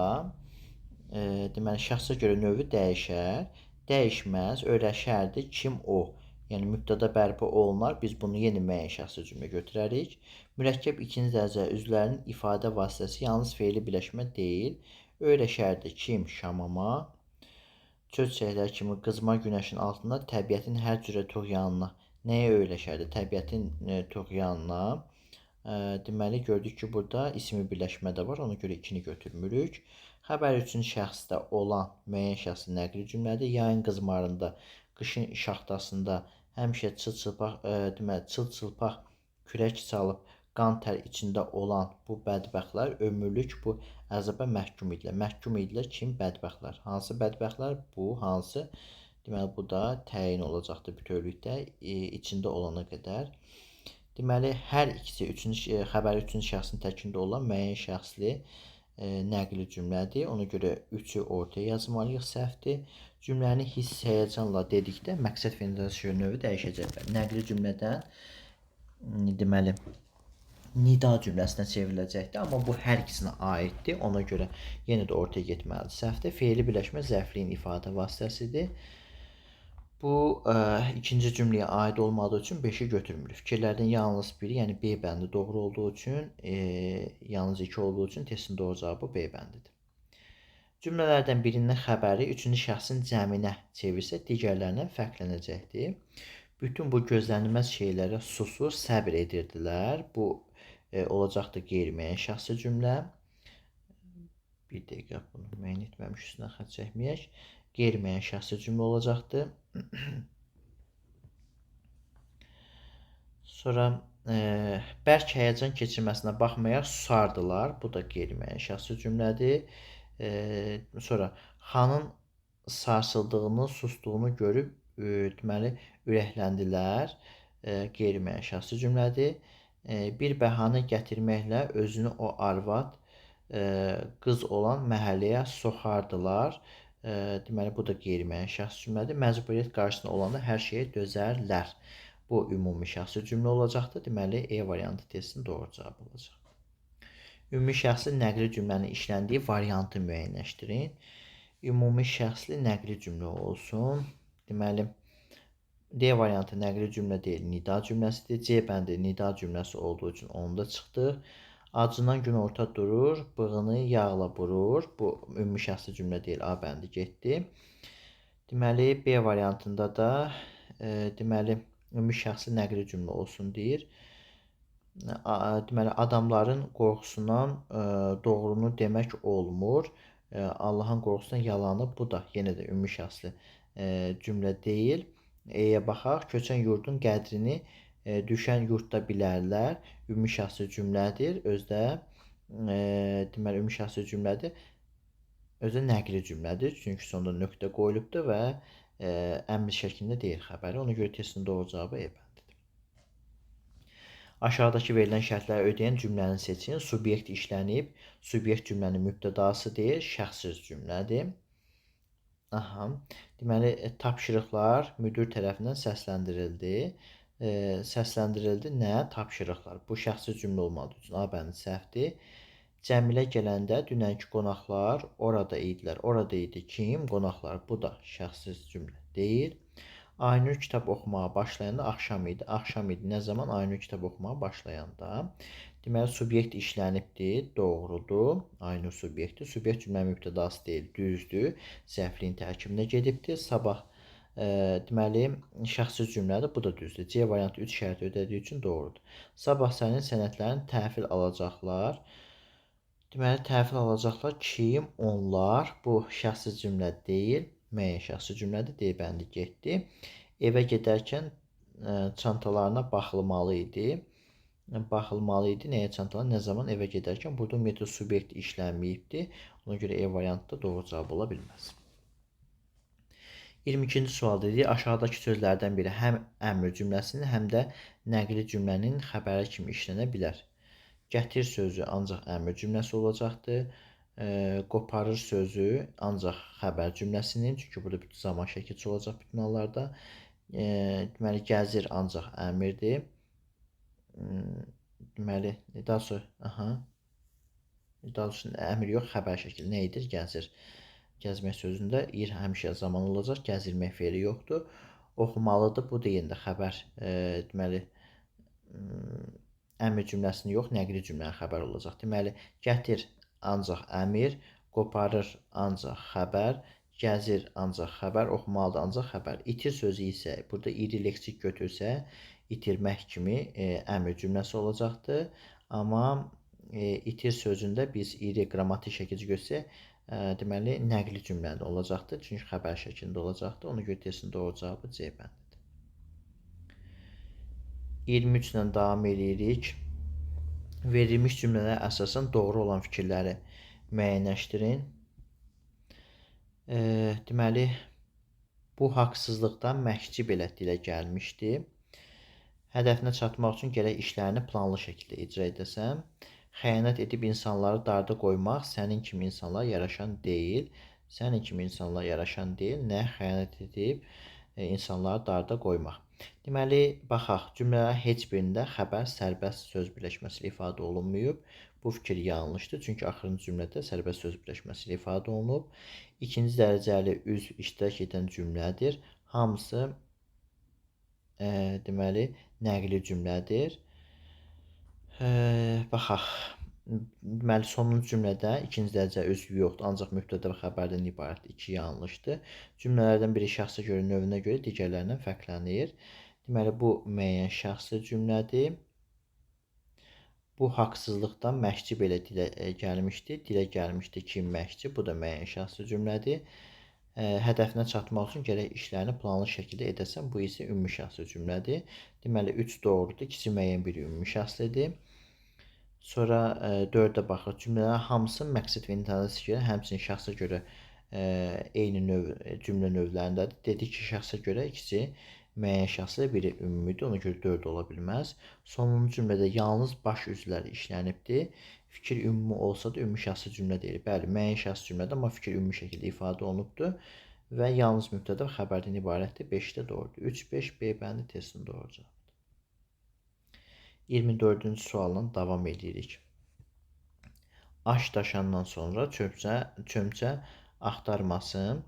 deməli şəxsə görə növü dəyişər, dəyişməz, öyrəşərdi, kim o? Yəni mübtəda bərpa olunar, biz bunu yeni müəyyən şəxsi cümlə götürərik. Mürəkkəb ikinci dərəcə üzvlərinin ifadə vasitəsi yalnız fe'li birləşmə deyil, öyrəşərdi, kim? Şamama. Çöl çiçəkləri kimi qızmar günəşin altında təbiətin hər cürə tuğyanına. Nəyə öyrəşərdi? Təbiətin tuğyanına. Deməli gördük ki, burada ismi birləşmə də var, ona görə ikini götürmürük. Xəbər üçün şəxsdə olan müəyyən şəxsi nəqli cümlədir. Yayın qızmarında, qışın şaxtasında həmişə çıl-çılpaq kürək çalıb qan tər içində olan bu bədbəxtlər ömürlük bu əzaba məhkum idilər. Məhkum idilər kim? Bədbəxtlər. Hansı bədbəxtlər? Bu hansı? Deməli bu da təyin olacaqdır bütövlükdə içində olana qədər. Deməli hər ikisi xəbəri üçüncü şəxsin təkində olan müəyyən şəxsli nəqli cümlədir. Ona görə 3-ü ortaya yazmalıyıq, səhvdir. Cümləni hiss, həyəcanla dedikdə məqsəd finalizasiya növü dəyişəcəklər. Nəqli cümlədən deməli nida cümləsinə çevriləcəkdir, amma bu hər ikisinə aiddir. Ona görə yenə də ortaya getməlidir. Səhvdir. Fe'li birləşmə zərfliyin ifadə vasitəsidir. Bu ikinci cümləyə aid olmadığı üçün 5-i götürmürük. Fikirlərdən yalnız biri, yəni B bəndi doğru olduğu üçün, yalnız 2 olduğu üçün testin doğru cavabı B bəndidir. Cümlələrdən birinin xəbəri üçüncü şəxsin cəminə çevirsə, digərlərindən fərqlənəcəkdir. Bütün bu gözlənilməz şeylərə susur, səbr edirdilər. Bu olacaqdır qeyri-müəyyən şəxsi cümlə. Bir dəqiqə bunu müəyyən etməmiş, üstünə xətt çəkməyək. Qeyri-müəyyən şəxsi cümlə olacaqdır. Sonra bərk həyəcan keçirməsinə baxmayaraq susardılar. Bu da qeyri-müəyyən şəxsi cümlədir. Sonra xanın sarsıldığını, sustuğunu görüb deməli ürəkləndilər. Qeyri-müəyyən şəxsi cümlədir. Bir bəhanə gətirməklə özünü o arvad qız olan məhəlləyə soxardılar. Deməli bu da qeyri-müəyyən şəxsi cümlədir. Məcburiyyət qarşısında olanda hər şeyə dözərlər. Bu ümumi şəxsi cümlə olacaqdır. Deməli E variantı testin doğru cavabı olacaq. Ümumi şəxsli nəqli cümlənin işləndiyi variantı müəyyənləşdirin. Ümumi şəxsli nəqli cümlə olsun. Deməli D variantı nəqli cümlə deyil, nida cümləsidir. C bəndi nida cümləsi olduğu üçün onda çıxdıq. Acından günorta durur, bığını yağla burur. Bu ümumi şəxsi cümlə deyil, A bəndi getdi. Deməli B variantında da deməli ümumi şəxsi nəqli cümlə olsun deyir. Deməli adamların qorxusundan doğrunu demək olmur. Allahın qorxusundan yalanı, bu da yenə də ümumi şəxsli cümlə deyil. E-yə baxaq. Köçən yurdun qədrini düşən yurdda bilərlər. Ümumi şəxsi cümlədir. Özdə deməli ümumi şəxsi cümlədir. Özdə nəqli cümlədir. Çünki sonda nöqtə qoyulubdur və əmr şəklində deyil xəbəri. Ona görə testin doğru cavabı E bəndidir. Aşağıdakı verilən şərtləri ödəyən cümləni seçin. Subyekt işlənib. Subyekt cümlənin mübtədası deyil, şəxsiz cümlədir. Deməli tapşırıqlar müdir tərəfindən səsləndirildi. Səsləndirildi nə? Tapşırıqlar. Bu şəxsi cümlə olmadığı üçün A bəndi səhvdir. Cəmilə gələndə dünənki qonaqlar orada idilər. Orada idi kim? Qonaqlar. Bu da şəxsiz cümlə deyil. Aynur kitab oxumağa başlayanda axşam idi. Axşam idi. Nə zaman? Aynur kitab oxumağa başlayanda. Deməli, subyekt işlənibdir. Doğrudur. Aynur subyekti. Subyekt cümlənin mübtədası deyil. Düzdür. Zərfliyin tərkibinə gedibdir. Sabah deməli, şəxsiz cümlədir. Bu da düzdür. C variantı 3 şərti ödədiyi üçün doğrudur. Sabah sənin sənədlərin təhvil alacaqlar. Deməli, təhvil alacaqlar kim? Onlar. Bu şəxsiz cümlə deyil. Müəyyən şəxsi cümlədir. D bəndi getdi. Evə gedərkən çantalarına baxılmalı idi. Baxılmalı idi. Nəyə çantalar? Nə zaman? Evə gedərkən. Burada ümumiyyətlə subyekt işlənməyibdir. Ona görə E variantı da doğru cavab ola bilməz. 22-ci sual dedi, aşağıdakı sözlərdən biri həm əmr cümləsinin, həm də nəqli cümlənin xəbəri kimi işlənə bilər. Gətir sözü ancaq əmr cümləsi olacaqdır. Qoparır sözü ancaq xəbər cümləsinin, çünki burada bütün zaman şəkilçi olacaq bütün hallarda. Deməli, gəzir ancaq əmrdir. Deməli, daha sonra, daha sonra əmr yox, xəbər şəkli nə edir? Gəzir. Gəzmək sözündə ir həmişə zaman olacaq, gəzilmək feili yoxdur. Oxumalıdır, bu da yenə də xəbər, deməli, əmr cümləsini yox, nəqli cümlənin xəbər olacaq. Deməli, gətir ancaq əmr, qoparır ancaq xəbər, gəzir ancaq xəbər, oxumalıdır ancaq xəbər. İtir sözü isə, burada iri leksik götürsə, itirmək kimi əmr cümləsi olacaqdır. Amma itir sözündə biz iri qrammatik şəkilci göstərsək, deməli, nəqli cümlədə olacaqdır. Çünki xəbər şəklində olacaqdır. Ona görə testin doğru cavabı C bəndidir. 23 ilə davam edirik. Verilmiş cümlələrə əsasən doğru olan fikirləri müəyyənləşdirin. Deməli, bu haqsızlıqdan məhkçi belə dilə gəlmişdi. Hədəfinə çatmaq üçün gərək işlərini planlı şəkildə icra edəsən. Xəyanət edib insanları darda qoymaq sənin kimi insanlara yaraşan deyil. Sənin kimi insanlara yaraşan deyil. Nə xəyanət edib insanları darda qoymaq. Deməli, baxaq, cümlələrin heç birində xəbər sərbəst söz birləşməsi ilə ifadə olunmayıb. Bu fikir yanlışdır, çünki axırıncı cümlədə sərbəst söz birləşməsi ilə ifadə olunub. İkinci dərəcəli üzv iştirak edən cümlədir. Hamısı deməli, nəqli cümlədir. Baxaq. Deməli, sonuncu cümlədə ikinci dərəcə üzvü yoxdur, ancaq mübtədə və xəbərdən ibarətdir. 2 yanlışdır. Cümlələrdən biri şəxsə görə, növünə görə digərlərindən fərqlənir. Deməli, bu müəyyən şəxsi cümlədir. Bu haqsızlıqdan məhkçi belə dilə gəlmişdi. Dilə gəlmişdi kim məhkçi? Bu da müəyyən şəxsi cümlədir. Hədəfinə çatmaq üçün gərək işlərini planlı şəkildə edəsən. Bu isə ümumi şəxsi cümlədir. Deməli, 3 doğrudur. İkisi müəyyən, biri ümumi şəxslidir. Sonra 4-ə baxırıq. Cümlələrin hamısı məqsəd və intensiya görə, həmçinin şəxsə görə eyni növ cümlə növlərindədir. Dedik ki, şəxsə görə ikisi müəyyən şəxslə, biri ümumidir. Ona görə 4 ola bilməz. Sonuncu cümlədə yalnız baş üzvləri işlənibdir. Fikir ümumi olsa da ümumi şəxsi cümlə deyil. Bəli, müəyyən şəxsi cümlədir, amma fikir ümumi şəkildə ifadə olunubdur və yalnız mübtədə və xəbərdən ibarətdir. 5-də doğrudur. 3-5 B bəndi testin doğru cavabıdır. 24-cü sualla davam edirik. Aş daşandan sonra çömçə axtarmasın.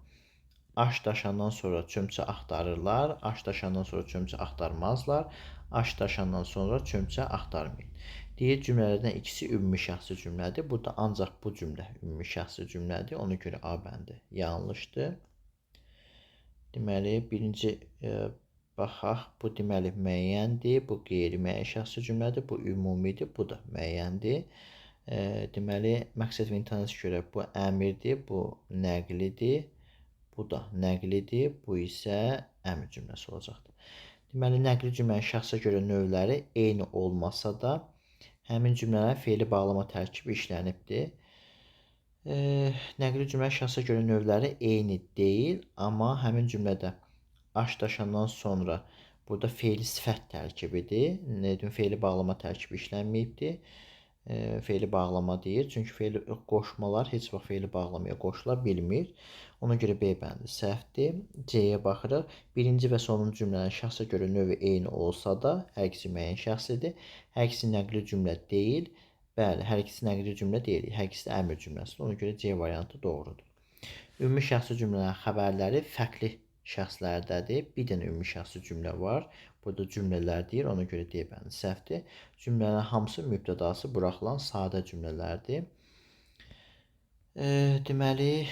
Aş daşandan sonra çömçə axtarırlar. Aş daşandan sonra çömçə axtarmazlar. Aş daşandan sonra çömçə axtarmayın. Deyir, cümlələrdən ikisi ümumi şəxsi cümlədir. Burada ancaq bu cümlə ümumi şəxsi cümlədir. Ona görə A bəndi yanlışdır. Deməli, birinci baxaq, bu deməli müəyyəndir. Bu qeyri-müəyyən şəxsi cümlədir. Bu ümumidir. Bu da müəyyəndir. Deməli, məqsəd və intensiya görə bu əmrdir. Bu nəqlidir. Bu da nəqlidir. Bu isə əmr cümləsi olacaqdır. Deməli, nəqli cümlənin şəxsə görə növləri eyni olmasa da, həmin cümlələr feili bağlama tərkibi işlənibdir. Nəqli cümlənin şəxsə görə növləri eyni deyil, amma həmin cümlədə aş daşandan sonra burada feili sifət tərkibidir. Feili bağlama tərkibi işlənməyibdir. Feili bağlama deyir. Çünki feili qoşmalar heç vaxt feili bağlamaya qoşula bilmir. Ona görə B bəndi səhvdir. C-yə baxırıq. Birinci və sonuncu cümlənin şəxsə görə növü eyni olsa da, hər ikisi müəyyən şəxsidir. Hər ikisi nəqli cümlə deyil. Bəli, hər ikisi nəqli cümlə deyil. Hər ikisi də əmr cümləsidir. Ona görə C variantı doğrudur. Ümumi şəxsi cümlələrin xəbərləri fərqli şəxslərdədir. Bir dənə ümumi şəxsi cümlə var. Burada cümlələr deyir. Ona görə D bəndi səhvdir. Cümlələrin hamısı mübtədası buraxılan sadə cümlələrdir. Deməli,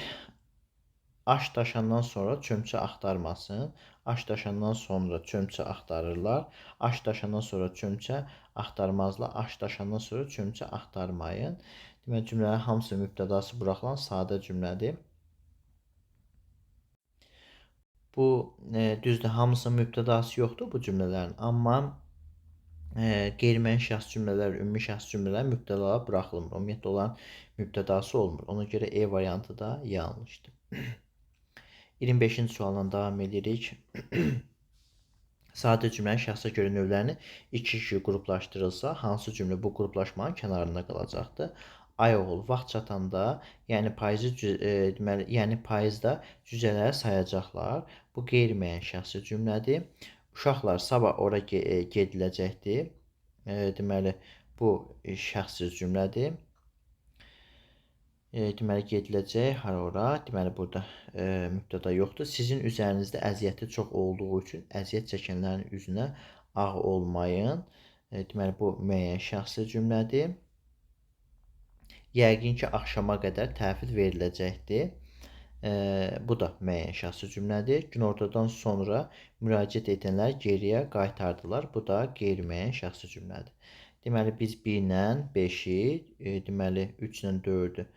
aş daşandan sonra çömçə axtarmasın. Aş daşandan sonra çömçə axtarırlar. Aş daşandan sonra çömçə axtarmazlar. Aş daşandan sonra çömçə axtarmayın. Deməli, cümlələrin hamısı mübtədası buraxılan sadə cümlədir. Bu düzdür, hamısının mübtədası yoxdur bu cümlələrin, amma qeyri-müəyyən şəxs cümlələr, ümumi şəxs cümlələr mübtədalara buraxılmır. Ümumiyyətlə onların mübtədası olmur. Ona görə E variantı da yanlışdır. 25-ci sualdan davam edirik. Sadə cümlənin şəxsə görə növlərini iki qruplaşdırılsa, hansı cümlə bu qruplaşmanın kənarında qalacaqdır? Ay oğul, vaxt çatanda, yəni payızda cücələri sayacaqlar. Bu qeyri-müəyyən şəxsi cümlədir. Uşaqlar sabah ora gediləcəkdir. Deməli, bu şəxsi cümlədir. Deməli, gediləcək, hara ora. Deməli, burada mübtəda yoxdur. Sizin üzərinizdə əziyyəti çox olduğu üçün əziyyət çəkənlərin üzünə ağ olmayın. Deməli, bu müəyyən şəxsi cümlədir. Yəqin ki, axşama qədər təhvil veriləcəkdir. Bu da müəyyən şəxsi cümlədir. Günortadan sonra müraciət edənlər geriyə qaytardılar. Bu da qeyri-müəyyən şəxsi cümlədir. Deməli, biz 1 ilə 5-i, deməli, 3 ilə 4-ü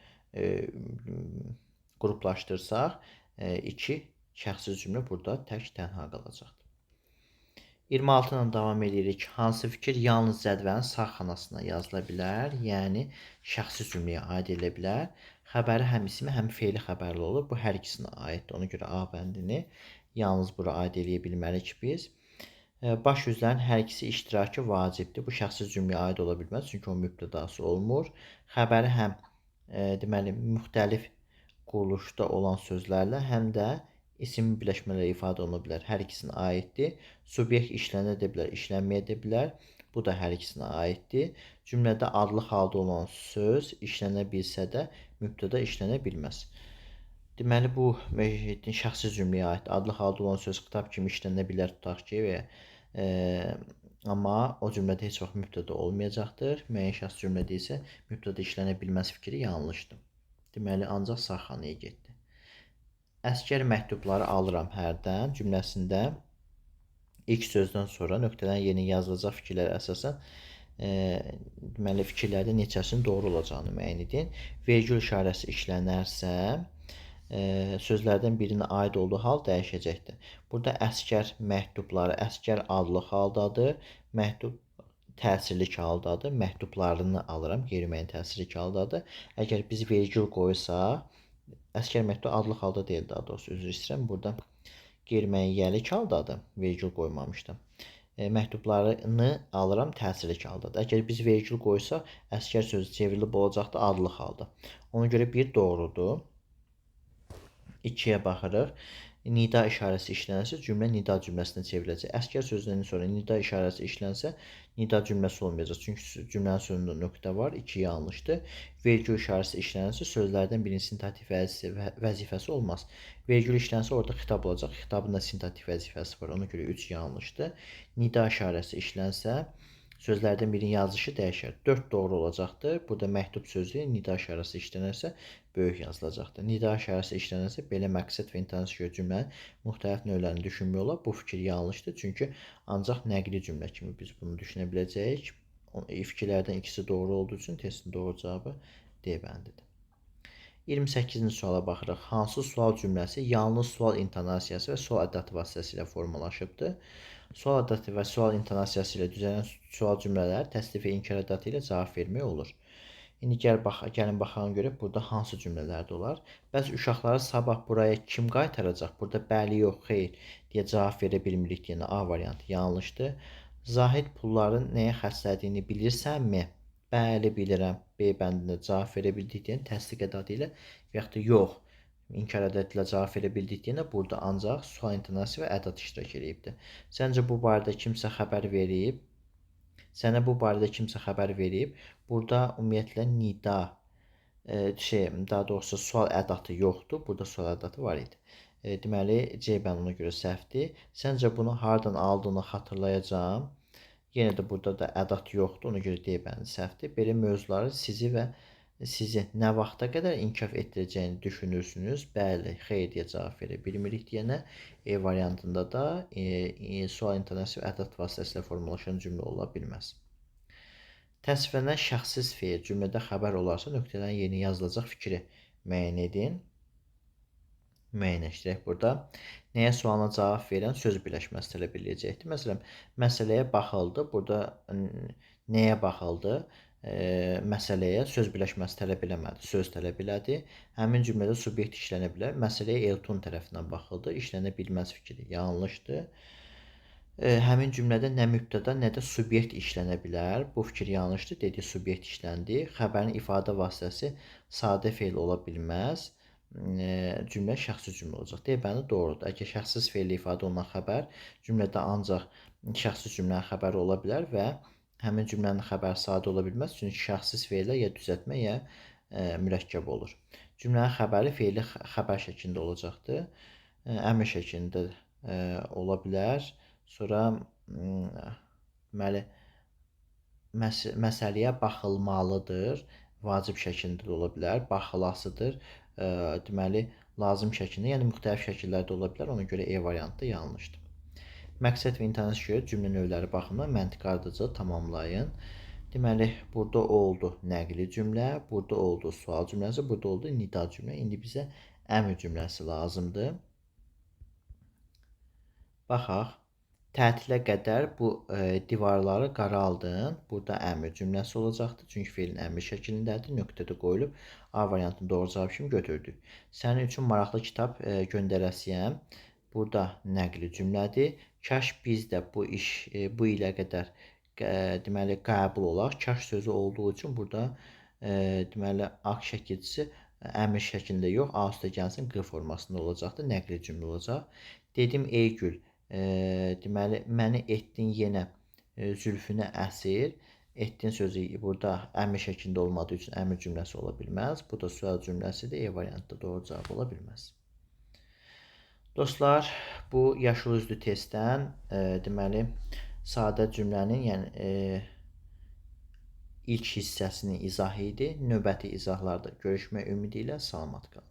qruplaşdırsaq, 2 şəxsi cümlə burada tək-tənha qalacaqdır. 26 ilə davam edirik. Hansı fikir yalnız cədvəlin sağ xanasına yazıla bilər, yəni şəxsi cümləyə aid edilə bilər. Xəbəri həm ismi, həm fe'li xəbərli olur. Bu hər ikisinə aiddir. Ona görə A bəndini yalnız bura aid edə bilmərik biz. Baş üzlərin hər ikisi iştirakı vacibdir. Bu şəxsi cümləyə aid ola bilməz, çünki o mübtədası olmur. Xəbəri həm deməli, müxtəlif quruluşda olan sözlərlə, həm də isim birləşmələri ifadə oluna bilər. Hər ikisinə aiddir. Subyekt işlənə də bilər, işlənməyə də bilər. Bu da hər ikisinə aiddir. Cümlədə adlı halda olan söz işlənə bilsə də mübtəda işlənə bilməz. Deməli, bu şəxsi cümləyə aid adlı halda olan söz xitab kimi işlənə bilər, tutaq ki, amma o cümlədə heç vaxt mübtəda olmayacaqdır. Müəyyən şəxs cümlədə isə mübtəda işlənə bilməz fikri yanlışdır. Deməli, ancaq sağ xanaya getdi. Əsgər məktubları alıram hərdən cümləsində ilk sözdən sonra nöqtələrin yerinə yazılacaq fikirlər əsasən deməli, fikirlərdə neçəsinin doğru olacağını müəyyən edin. Vergül işarəsi işlənərsə, sözlərdən birinin aid olduğu hal dəyişəcəkdir. Burada əsgər məktubları, əsgər adlı haldadır, məktub təsirlik haldadır, məktublarını alıram, qeyri-müəyyən təsirlik haldadır. Əgər biz vergül qoysaq, əsgər məktubu adlı halda deyil, daha doğrusu üzr istəyirəm, burada qeyri-müəyyənlik haldadır, vergül qoymamışdım. Məktublarını alıram, təsirlik haldadır. Əgər biz vergül qoysaq, əsgər sözü çevrilib olacaqdır adlı halda. Ona görə bir doğrudur. 2-yə baxırıq. Nida işarəsi işlənsə, cümlə nida cümləsinə çevriləcək. Əsgər sözündən sonra nida işarəsi işlənsə, nida cümləsi olmayacaq. Çünki cümlənin sonunda nöqtə var, 2 yanlışdır. Vergül işarəsi işlənsə, sözlərdən birinin sintaktik vəzifəsi olmaz. Vergül işlənsə, orada xitab olacaq. Xitabın da sintaktik vəzifəsi var. Ona görə 3 yanlışdır. Nida işarəsi işlənsə, sözlərdən birinin yazışı dəyişər. 4 doğru olacaqdır. Burada məktub sözü nida işarəsi işlənərsə böyük yazılacaqdır. Nida işarəsi işlənərsə belə məqsəd və intensiya görə cümlənin müxtəlif növlərini düşünmək olar. Bu fikir yanlışdır. Çünki ancaq nəqli cümlə kimi biz bunu düşünə biləcəyik. Fikirlərdən ikisi doğru olduğu üçün testin doğru cavabı D bəndidir. 28-ci suala baxırıq. Hansı sual cümləsi yalnız sual intonasiyası və sual ədəti vasitəsilə formalaşıbdır? Sual ədəti və sual intonasiyası ilə düzələn sual cümlələri təsdiq və inkar ədəti ilə cavab vermək olur. İndi gəlin baxalım görək burada hansı cümlələrdə olar. Bəs uşaqları sabah buraya kim qaytaracaq? Burada bəli, yox, xeyr deyə cavab verə bilmirik deyənə A variantı yanlışdır. Zahid pulların nəyə xərclədiyini bilirsənmi? Bəli, bilirəm. B bəndində cavab verə bildik deyən təsdiq ədəti ilə və yaxud da yox, inkar ədəti ilə cavab verə bildik deyənə burada ancaq sual intonasiya və ədət iştirak edibdir. Səncə bu barədə kimsə xəbər verib? Sənə bu barədə kimsə xəbər verib. Burada ümumiyyətlə nida, daha doğrusu sual ədatı yoxdur. Burada sual ədatı var idi. Deməli, C bənd ona görə səhvdir. Səncə bunu hardan aldığını xatırlayacağam. Yenə də burada da ədat yoxdur. Ona görə D bəndi səhvdir. Belə mövzuları sizi nə vaxta qədər inkişaf etdirəcəyini düşünürsünüz? Bəli, xeyr deyə cavab verə bilmirik deyənə E variantında da sual intonasiya və ədat vasitəsilə formalaşan cümlə ola bilməz. Təsvirlənən şəxssiz fe'l cümlədə xəbər olarsa nöqtələrin yerinə yazılacaq fikri müəyyən edin. Müəyyənləşdirək burada. Nəyə sualına cavab verən söz birləşməsi tələb ediləcəkdir. Məsələn, məsələyə baxıldı. Burada nəyə baxıldı? Məsələyə söz birləşməsi tələb eləmədi. Söz tələb elədi. Həmin cümlədə subyekt işlənə bilər. Məsələyə Elton tərəfindən baxıldı. İşlənə bilməz fikri yanlışdır. Həmin cümlədə nə mübtəda, nə də subyekt işlənə bilər. Bu fikir yanlışdır. Dedi, subyekt işləndi. Xəbərin ifadə vasitəsi sadə fe'l ola bilməz. Cümlə şəxsi cümlə olacaq. D bəndi doğrudur. Əgər şəxssiz fe'llə ifadə olunan xəbər cümlədə ancaq şəxsi cümlənin xəbəri ola bilər və həmin cümlənin xəbəri sadə ola bilməz. Çünki şəxssiz fe'lə ya düzəltmə, ya mürəkkəb olur. Cümlənin xəbəri fe'li xəbər şəklində olacaqdır. Əmr şəklində ola bilər. Sonra deməli məsələyə baxılmalıdır. Vacib şəklində də ola bilər. Baxılasıdır. Deməli lazım şəklində, yəni müxtəlif şəkillərdə ola bilər. Ona görə E variantı yanlışdır. Məqsəd və intonasiyaya görə cümlə növləri baxımından məntiqi ardıcılı tamamlayın. Deməli burada oldu nəqli cümlə, burada oldu sual cümləsi, burada oldu nida cümlə. İndi bizə əmr cümləsi lazımdır. Baxaq. Tətilə qədər bu divarları qaraldın. Burada əmr cümləsi olacaqdır. Çünki fe'lin əmr şəklindədir. Nöqtədə qoyulub A variantını doğru cavab kimi götürdük. Sənin üçün maraqlı kitab göndərəsiyəm. Burada nəqli cümlədir. Kaş biz də bu ilə qədər deməli qəbul olaq. Kaş sözü olduğu üçün burada deməli aq şəkilçisi əmr şəklində yox, A üstə gəlsin Q formasında olacaqdır. Nəqli cümlə olacaq. Dedim ey gül, deməli məni etdin yenə zülfünə əsir. Etdin sözü burada əmr şəklində olmadığı üçün əmr cümləsi ola bilməz. Bu da sual cümləsidir. E variantında doğru cavab ola bilməz. Dostlar, bu yaşıl üzlü testdən deməli sadə cümlənin, yəni ilk hissəsinin izahı idi. Növbəti izahlarda görüşmək ümidi ilə salamat qalın.